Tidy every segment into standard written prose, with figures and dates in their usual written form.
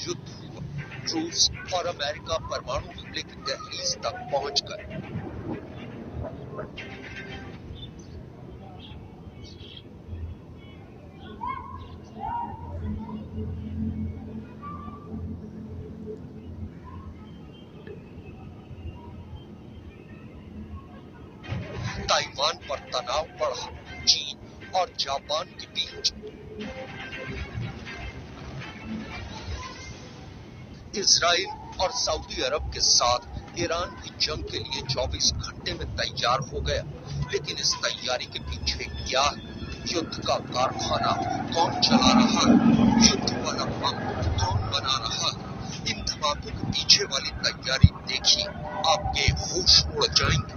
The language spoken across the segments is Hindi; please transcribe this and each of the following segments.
युद्ध हुआ। रूस और अमेरिका परमाणु हमले की दहलीज तक पहुंच गए। ताइवान पर तनाव बढ़ा, चीन और जापान के बीच। इजराइल और सऊदी अरब के साथ ईरान की जंग के लिए 24 घंटे में तैयार हो गया, लेकिन इस तैयारी के पीछे क्या है? युद्ध का कारखाना कौन चला रहा है? युद्ध वाला बम कौन बना रहा है? इन धमाकों के पीछे वाली तैयारी देखिए, आपके होश उड़ जाएंगे।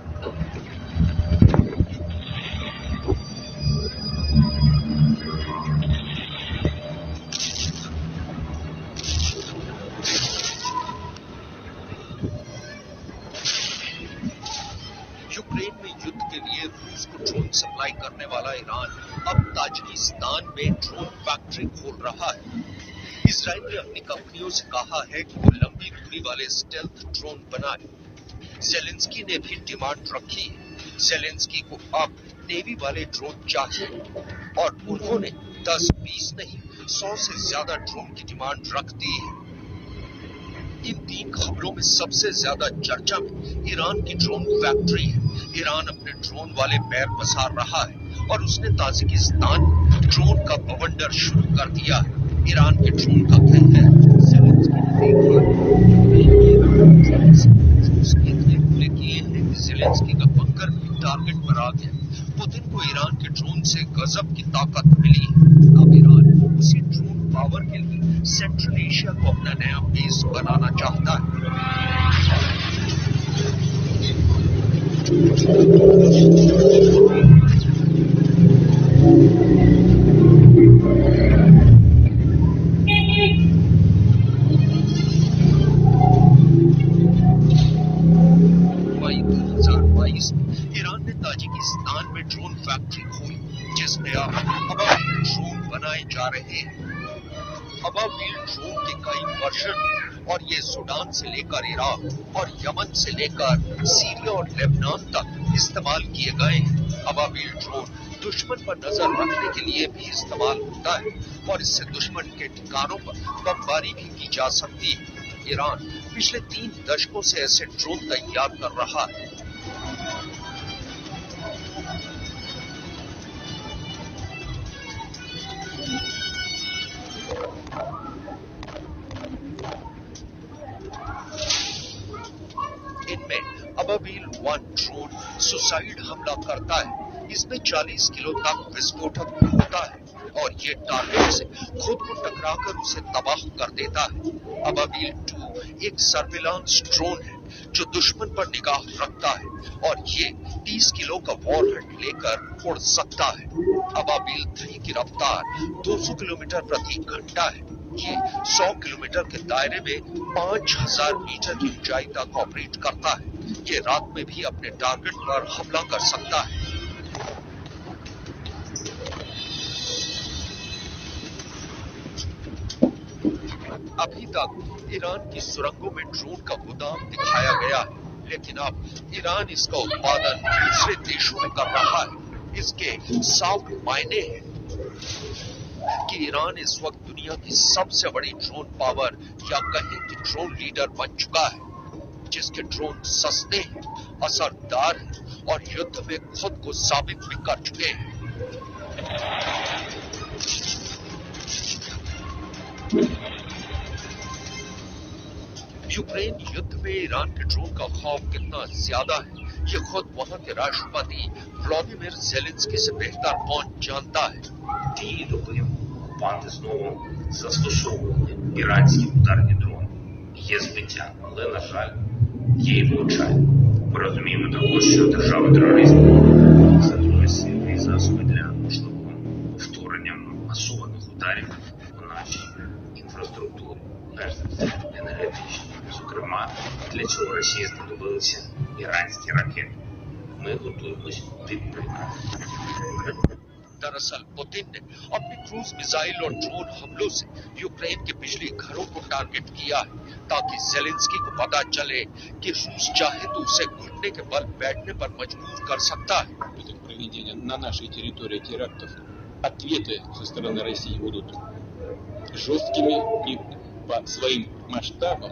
यूक्रेन में युद्ध के लिए रूस को ड्रोन सप्लाई करने वाला ईरान अब ताजिकिस्तान में ड्रोन फैक्ट्री खोल रहा है। इजराइल ने अपनी कंपनियों से कहा है कि वो लंबी दूरी वाले स्टेल्थ ड्रोन बनाए। ज़ेलेंस्की ने भी डिमांड रखी है। ज़ेलेंस्की को अब नेवी वाले ड्रोन चाहिए और उन्होंने 10-20 नहीं 100 से ज्यादा ड्रोन की डिमांड रख दी है। इन 3 खबरों में सबसे ज्यादा चर्चा में ईरान की ड्रोन फैक्ट्री है। ईरान अपने ड्रोन वाले पैर पसार रहा है और उसने ताजिकिस्तान में ड्रोन का बवंडर शुरू कर दिया है। ईरान के ड्रोन का कहना है ज़ेलेंस्की का बंकर भी टारगेट पर आ गया। पुतिन को ईरान के ड्रोन से गजब की ताकत मिली है। अब ईरान उसी ड्रोन पावर के लिए सेंट्रल एशिया को अपना नया बेस बनाना चाहता है। ईरान ने ताजिकिस्तान में ड्रोन फैक्ट्री खोली, जिसमें अब ड्रोन बनाए जा रहे हैं। अबाबील ड्रोन के कई वर्जन और ये सूडान से लेकर इराक और यमन से लेकर सीरिया और लेबनान तक इस्तेमाल किए गए हैं। अबाबील ड्रोन दुश्मन पर नजर रखने के लिए भी इस्तेमाल होता है और इससे दुश्मन के ठिकानों पर बमबारी भी की जा सकती है। ईरान पिछले 3 दशकों से ऐसे ड्रोन तैयार कर रहा है। इनमें अबाबील 1 ड्रोन सुसाइड हमला करता है। इसमें 40 किलो तक विस्फोटक होता है और ये टारगेट से खुद को टकराकर उसे तबाह कर देता है। अबाबील 2 एक सर्विलांस ड्रोन है जो दुश्मन पर निगाह रखता है और ये 30 किलो का वॉरहेड लेकर उड़ सकता है। अबाबील 3 की रफ्तार 200 किलोमीटर प्रति घंटा है। ये 100 किलोमीटर के दायरे में 5000 मीटर की ऊंचाई तक ऑपरेट करता है। ये रात में भी अपने टारगेट पर हमला कर सकता है। अभी तक ईरान की सुरंगों में ड्रोन का गोदाम दिखाया गया है, लेकिन अब ईरान इसका उत्पादन दूसरे देशों में कर रहा है। इसके साफ मायने हैं कि ईरान इस वक्त दुनिया की सबसे बड़ी ड्रोन पावर या कहें कि ड्रोन लीडर बन चुका है, जिसके ड्रोन सस्ते हैं, असरदार हैं और युद्ध में खुद को साबित भी कर चुके हैं। यूक्रेन युद्ध में ईरान के ड्रोन का खौफ कितना ज्यादा है, ये खुद वहां के राष्ट्रपति व्लादिमीर ज़ेलेंस्की से बेहतर कौन जानता है। Дії добив окупанти знову застосовували іранські ударні дрони. Є збиття, але, на жаль, є і влучання. Ми розуміємо також, що держава-терорист задумує сили і засоби для можливого вторгнення масованих ударів по нашій інфраструктурі, перш за все енергетичній. Зокрема, для цього Росія знадобилися іранські ракети. Ми готуємось до відповіді. दरअसल पुतिन ने अपने क्रूज मिसाइल और ड्रोन हमलों से यूक्रेन के बिजली घरों को टारगेट किया है ताकि जेलेंस्की को पता चले कि रूस चाहे तो उसे घुटने के बल बैठने पर मजबूर कर सकता है। Проведения на нашей территории терактов, ответы со стороны России будут жесткими и по своим масштабам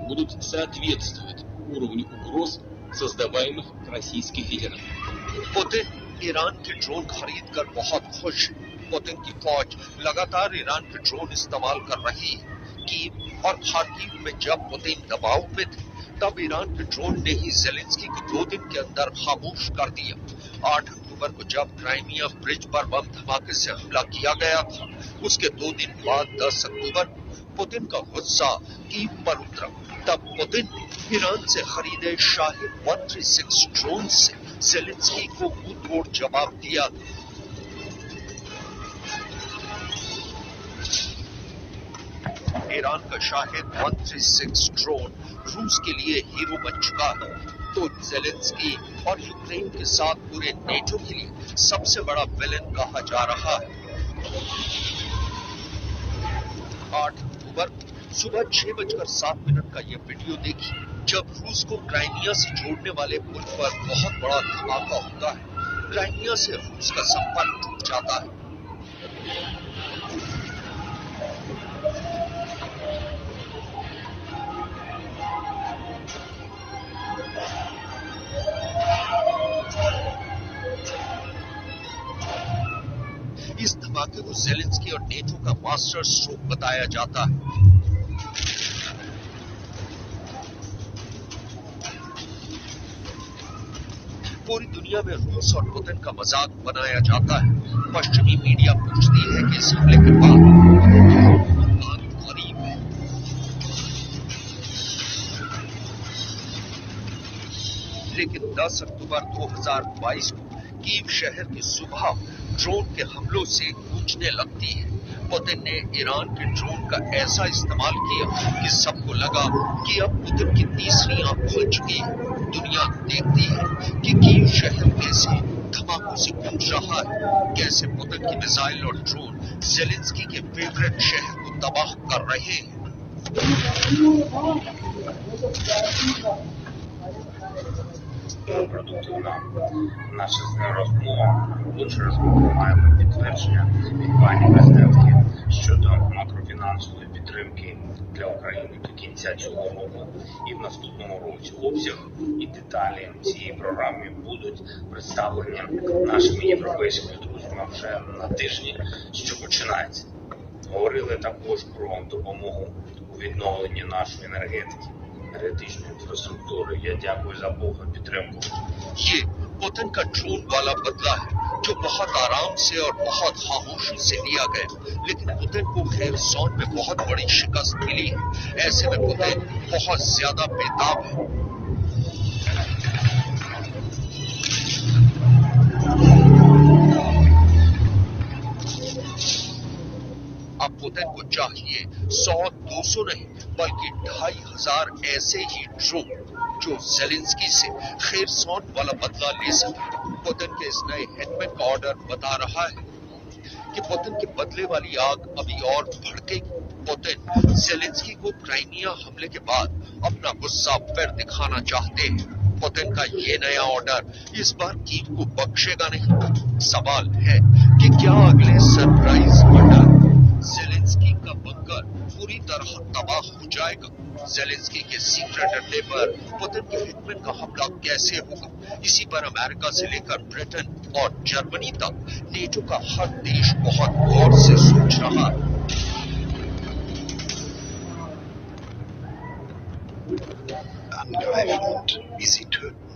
будут соответствовать уровню угроз, создаваемых российским лидером. पुतिन ईरान के ड्रोन खरीद कर बहुत खुश है। पुतिन की फौज लगातार ईरान के ड्रोन इस्तेमाल कर रही है। कीव और खार्किव में जब पुतिन दबाव में थे तब ईरान के ड्रोन ने ही जेलेंस्की को 2 दिन के अंदर खामोश कर दिया। 8 अक्टूबर को जब क्राइमिया ब्रिज पर बम धमाके से हमला किया गया था, उसके 2 दिन बाद 10 अक्टूबर पुतिन का गुस्सा कीव पर उतरा। तब पुतिन ने ईरान से खरीदे शाहिद 136 ड्रोन से जेलेंस्की को मुंहतोड़ जवाब दिया। ईरान का शाहिद 136 ड्रोन रूस के लिए हीरो बन चुका है, तो जेलेंस्की और यूक्रेन के साथ पूरे नेटो के लिए सबसे बड़ा विलेन कहा जा रहा है। 8 अक्टूबर सुबह 6:07 का ये वीडियो देखिए, जब रूस को क्राइमिया से जोड़ने वाले पुल पर बहुत बड़ा धमाका होता है। क्राइमिया से रूस का संपर्क टूट जाता है। इस धमाके को जेलेंस्की और नेटो का मास्टर स्ट्रोक बताया जाता है। पूरी दुनिया में रूस और पुतिन का मजाक बनाया जाता है। पश्चिमी मीडिया पूछती है कि इस हमले के बाद करीब है। लेकिन 10 अक्टूबर 2022 को कीव शहर की सुबह ड्रोन के हमलों से गूंजने लगती है। पुतिन ने ईरान के ड्रोन का ऐसा इस्तेमाल किया कि सबको लगा कि अब पुतिन की तीसरी आंख खुल चुकी है। दुनिया देखती है कि कीव शहर कैसे धमाकों से गूंज रहा है, कैसे पुतिन की मिसाइल और ड्रोन जेलेंस्की के फेवरेट शहर को तबाह कर रहे हैं। Продуктивна наша з нею розмова. Отже, розмова маємо підтвердження від пані президентки щодо макрофінансової підтримки для України до кінця цього року і в наступному році. Обсяг і деталі цієї програми будуть представлені нашими європейськими друзями вже на тижні, що починається. Говорили також про допомогу у відновленні нашої енергетики, енергетичної інфраструктури. Я дякую за Бога підтримку. ये पुतिन का ड्रोन वाला बदला है, जो बहुत आराम से और बहुत खामोशी से लिया गया। लेकिन पुतिन को खेरसॉन में बहुत बड़ी शिकस्त मिली है। ऐसे में पुतिन बहुत ज्यादा बेताब है। अब पुतिन को चाहिए 100-200 नहीं बल्कि 2500 ऐसे ही ड्रोन जो जेलेंस्की से खेरसॉन वाला बदला ले सके। पुतिन के इस नए हेटमैन का ऑर्डर बता रहा है कि पुतिन के बदले वाली आग अभी और भड़केगी। पुतिन जेलेंस्की को क्राइमिया हमले के बाद अपना गुस्सा फिर दिखाना चाहते हैं। पुतिन का ये नया ऑर्डर इस बार कीव को बख्शेगा नहीं। सवाल है कि क्या अगले सरप्राइज अटैक जेलेंस्की का बंकर पूरी तरह तबाह हो जाएगा। जेलेंस्की के सीक्रेट अड्डे पर पुतिन के हिटमैन का हमला कैसे होगा, इसी पर अमेरिका से लेकर ब्रिटेन और जर्मनी तक नेटो का हर देश बहुत गौर से सोच रहा है। Angreifen und wie sie töten.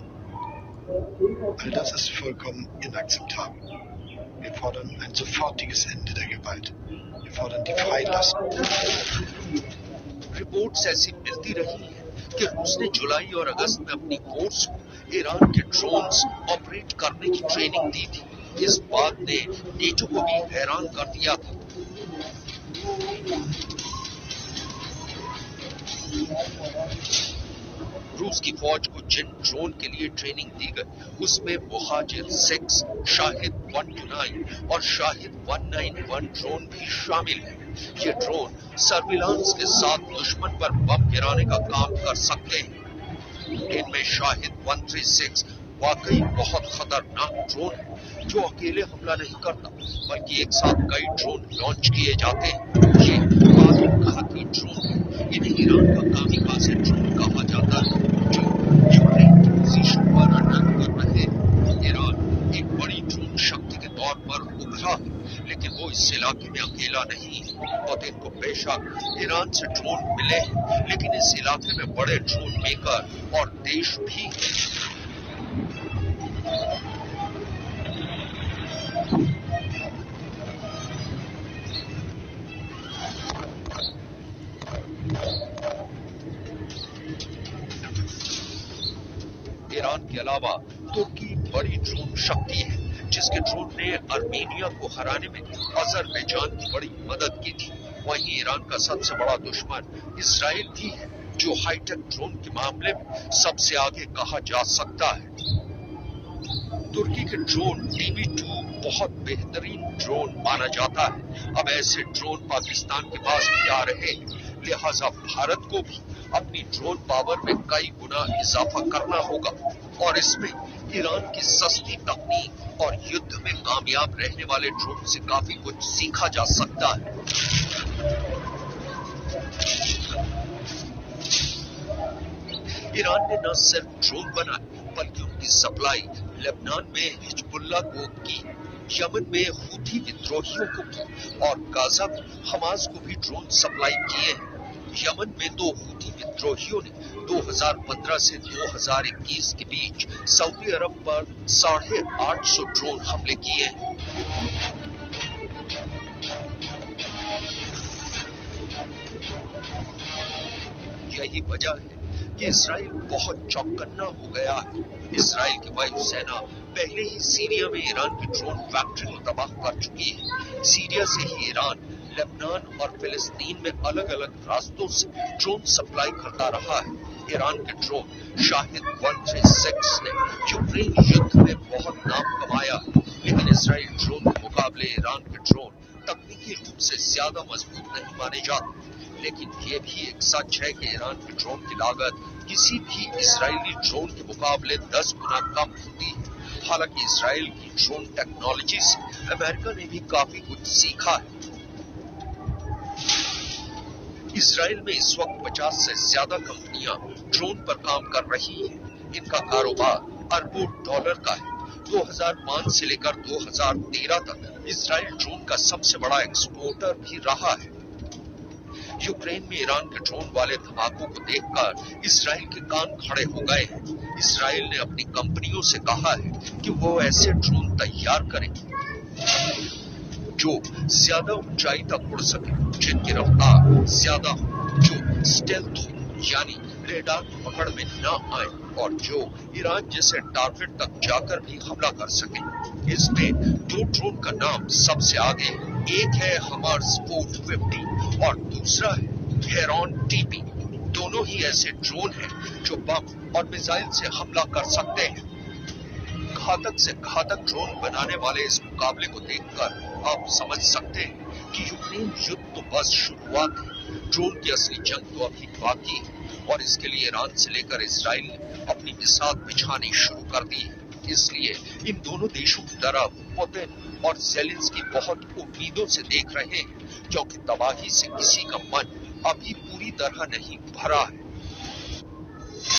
All das ist vollkommen inakzeptabel. Wir fordern ein sofortiges Ende der Gewalt. Wir fordern die Freilassung. Reports ऐसी मिलती रही है कि रूस ने जुलाई और अगस्त में अपनी फोर्स को ईरान के ड्रोन्स ऑपरेट करने की ट्रेनिंग दी थी। इस बात ने नेटो को भी हैरान कर दिया था। रूस की फौज को जिन ड्रोन के लिए ट्रेनिंग दी गई उसमें मुहाजिर 6, शाहिद 129 और शाहिद 191 ड्रोन भी शामिल है। ये ड्रोन सर्विलांस के साथ दुश्मन पर बम गिराने का काम कर सकते हैं। इनमें शाहिद 136 वाकई बहुत खतरनाक ड्रोन है जो अकेले हमला नहीं करता बल्कि एक साथ कई ड्रोन लॉन्च किए जाते हैं। ये आत्मघाती ड्रोन है। इन्हें ईरान का कामिकाज़े ड्रोन कहा जाता है जो यूक्रेन की पोजीशन पर अटैक कर रहे हैं। ईरान एक बड़ी ड्रोन शक्ति के तौर पर उभरा है लेकिन वो इस इलाके में अकेला नहीं है। और इनको बेशक ईरान से ड्रोन मिले हैं लेकिन इस इलाके में बड़े ड्रोन मेकर और देश भी हैं। ईरान के अलावा तुर्की बड़ी ड्रोन शक्ति है जिसके ड्रोन ने आर्मेनिया को हराने में अजरबैजान की बड़ी मदद की थी। वहीं ईरान का सबसे बड़ा दुश्मन इजराइल भी है जो हाईटेक ड्रोन के मामले में सबसे आगे कहा जा सकता है। तुर्की के ड्रोन TB2 बहुत बेहतरीन ड्रोन माना जाता है। अब ऐसे ड्रोन पाकिस्तान के पास भी आ रहे हैं, लिहाजा भारत को भी अपनी ड्रोन पावर में कई गुना इजाफा करना होगा और इसमें ईरान की सस्ती तकनीक और युद्ध में कामयाब रहने वाले ड्रोन से काफी कुछ सीखा जा सकता है। ईरान ने न सिर्फ ड्रोन बनाए बल्कि उनकी सप्लाई लेबनान में हिजबुल्लाह को की, यमन में हूथी विद्रोहियों को की और गाजा में हमास को भी ड्रोन सप्लाई किए हैं। यमन में तो हूथी विद्रोहियों ने 2015 से 2021 के बीच सऊदी अरब पर 850 ड्रोन हमले किए हैं। यही वजह है कि इजराइल बहुत चौकन्ना हो गया है। इजराइल की वायुसेना पहले ही सीरिया में ईरान की ड्रोन फैक्ट्री को तबाह कर चुकी है। सीरिया से ही ईरान लेबनान और फिलिस्तीन में अलग अलग रास्तों से ड्रोन सप्लाई करता रहा है। ईरान के ड्रोन शाहिद 136 ने यूक्रेन युद्ध में बहुत नाम कमाया, लेकिन इजराइल ड्रोन के मुकाबले ईरान के ड्रोन तकनीकी रूप से ज्यादा मजबूत नहीं माने जाते। लेकिन ये भी एक सच है कि ईरान के ड्रोन की लागत किसी भी इजरायली ड्रोन के मुकाबले 10 गुना कम होती है। हालांकि इजराइल की ड्रोन टेक्नोलॉजी से अमेरिका ने भी काफी कुछ सीखा है। इजराइल में इस वक्त 50 से ज्यादा कंपनियां ड्रोन पर काम कर रही हैं। इनका कारोबार अरबों डॉलर का है। 2005 से लेकर 2013 तक इजराइल ड्रोन का सबसे बड़ा एक्सपोर्टर भी रहा है। यूक्रेन में ईरान के ड्रोन वाले धमाकों को देखकर इजराइल के कान खड़े हो गए हैं। इजराइल ने अपनी कंपनियों से कहा है कि वो ऐसे ड्रोन तैयार करें जो ज्यादा ऊंचाई तक उड़ सके, जिनकी रफ्तार ज्यादा हो, जो स्टेल्थ हो यानी रेडार पकड़ में न आए और जो ईरान जैसे टारगेट तक जाकर भी हमला कर सके। इसमें 2 ड्रोन का नाम सबसे आगे है। एक है हमार्स 450 और दूसरा है हेरॉन TP। दोनों ही ऐसे ड्रोन हैं जो बम और मिसाइल से हमला कर सकते हैं। घातक से घातक ड्रोन बनाने वाले इस मुकाबले को देखकर आप समझ सकते हैं कि यूक्रेन युद्ध तो बस शुरुआत है। ड्रोन की असली जंग तो अभी बाकी है और इसके लिए ईरान से लेकर इजराइल ने अपनी बिसात बिछानी शुरू कर दी है। इसलिए इन दोनों देशों की तरफ पुतिन और ज़ेलेंस्की बहुत उम्मीदों से देख रहे हैं, क्योंकि तबाही से किसी का मन अभी पूरी तरह नहीं भरा है।